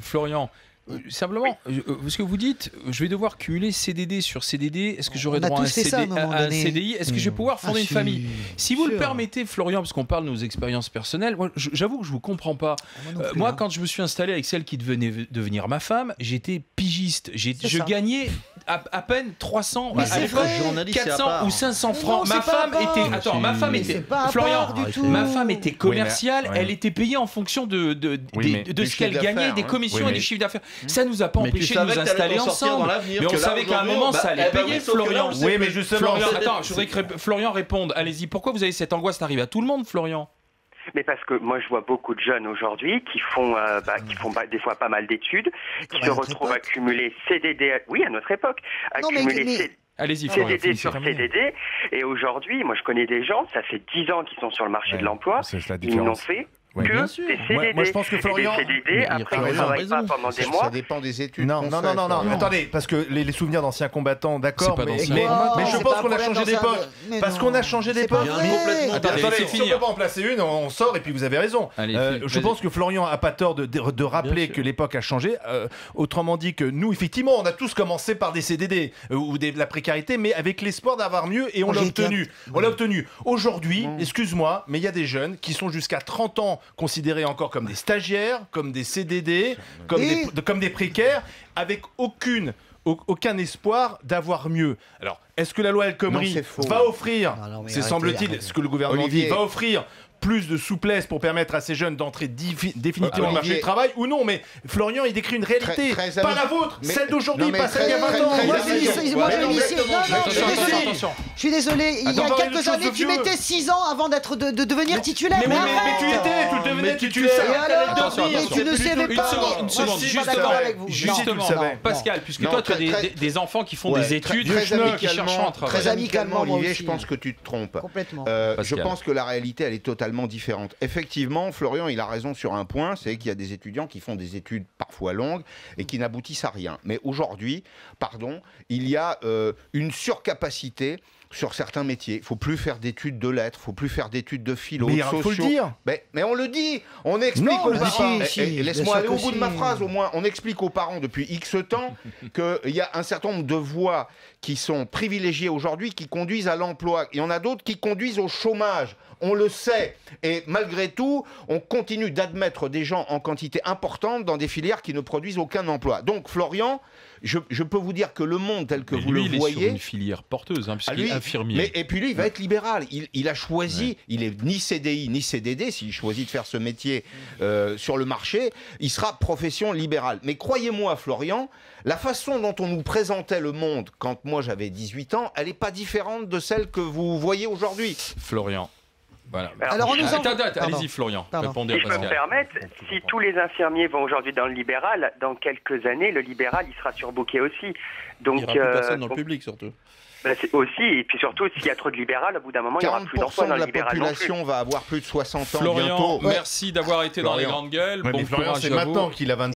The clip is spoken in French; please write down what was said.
Florian, simplement, ce que vous dites, je vais devoir cumuler CDD sur CDD. Est-ce que j'aurai droit à un CDI? Est-ce que je vais pouvoir fonder une famille? Si vous le permettez, Florian, parce qu'on parle de nos expériences personnelles, j'avoue que je vous comprends pas. Moi, quand je me suis installé avec celle qui devenait devenir ma femme, j'étais pigiste. Je gagnais à peine 300, à l'époque, 400 ou 500 francs. Ma femme était, Florian, ma femme était commerciale. Elle était payée en fonction de ce qu'elle gagnait, des commissions et du chiffre d'affaires. Ça nous a pas empêché de nous installer ensemble. Mais on savait qu'à un moment, ça allait payer, Florian. Oui, mais justement... Attends, je voudrais que Florian réponde. Allez-y, pourquoi vous avez cette angoisse? Ça arrive à tout le monde, Florian? Mais parce que moi, je vois beaucoup de jeunes aujourd'hui qui font des fois pas mal d'études, qui se retrouvent à cumuler CDD, oui, à notre époque, à cumuler CDD sur CDD. Et aujourd'hui, moi, je connais des gens, ça fait 10 ans qu'ils sont sur le marché de l'emploi, ils n'ont fait que des CDD. Moi, je pense que Florian... Et des CDD, après, ils ne travaillent pas pendant des mois. Ça dépend des études. Non, attendez, parce que les souvenirs d'anciens combattants, d'accord, mais je pense qu'on a changé d'époque. Parce qu'on a changé d'époque. Attendez, si on ne peut pas en placer une, on sort et puis vous avez raison. Je pense que Florian n'a pas tort de rappeler que l'époque a changé. Autrement dit que nous, effectivement, on a tous commencé par des CDD ou de la précarité, mais avec l'espoir d'avoir mieux et on l'a obtenu. On l'a obtenu. Aujourd'hui, excuse-moi, mais il y a des jeunes qui sont jusqu'à 30 ans considérés encore comme des stagiaires, comme des CDD, comme des précaires, avec aucun espoir d'avoir mieux. Alors, est-ce que la loi El Khomri va offrir, c'est semble-t-il ce que le gouvernement dit, va offrir plus de souplesse pour permettre à ces jeunes d'entrer définitivement dans le marché du travail ou non? Mais Florian, il décrit une réalité, pas la vôtre, celle d'aujourd'hui, pas celle d'il y a 20 ans. Je suis désolé, il y a quelques années, tu mettais 6 ans avant de devenir titulaire. Mais tu le devenais titulaire. Tu ne savais pas. Une seconde, justement, Pascal, puisque toi, tu as des enfants qui font des études et qui cherchent un travail. Très amicalement, Olivier, je pense que tu te trompes. Complètement. Je pense que la réalité, elle est totalement différente. Effectivement, Florian, il a raison sur un point, c'est qu'il y a des étudiants qui font des études parfois longues et qui n'aboutissent à rien. Mais aujourd'hui, il y a une surcapacité sur certains métiers. Il ne faut plus faire d'études de lettres, il ne faut plus faire d'études de philo, de sociaux. Il faut le dire. Mais on le dit, on explique aux parents. Laisse-moi aller au bout de ma phrase au moins. On explique aux parents depuis X temps qu'il y a un certain nombre de voies qui sont privilégiées aujourd'hui, qui conduisent à l'emploi. Il y en a d'autres qui conduisent au chômage. On le sait. Et malgré tout, on continue d'admettre des gens en quantité importante dans des filières qui ne produisent aucun emploi. Donc, Florian, je peux vous dire que le monde tel que vous le voyez... Il est sur une filière porteuse, puisqu'il est infirmier. Et puis lui, il va être libéral. Il a choisi, il est ni CDI ni CDD, s'il choisit de faire ce métier sur le marché, il sera profession libérale. Mais croyez-moi, Florian, la façon dont on nous présentait le monde quand moi j'avais 18 ans, elle n'est pas différente de celle que vous voyez aujourd'hui. Florian. Voilà. Alors, allez-y, Florian, répondez à Pascal. Si je peux me permettre, si tous les infirmiers vont aujourd'hui dans le libéral, dans quelques années, le libéral, il sera surbooké aussi. Donc, il n'y aura plus personne dans le public, surtout. Aussi, et puis surtout, s'il y a trop de libéral, au bout d'un moment, il n'y aura plus d'emploi dans le libéral. 40% de la population va avoir plus de 60 ans Florian, bientôt. Merci d'avoir été dans les grandes gueules. Bon courage à vous. C'est maintenant qu'il a 20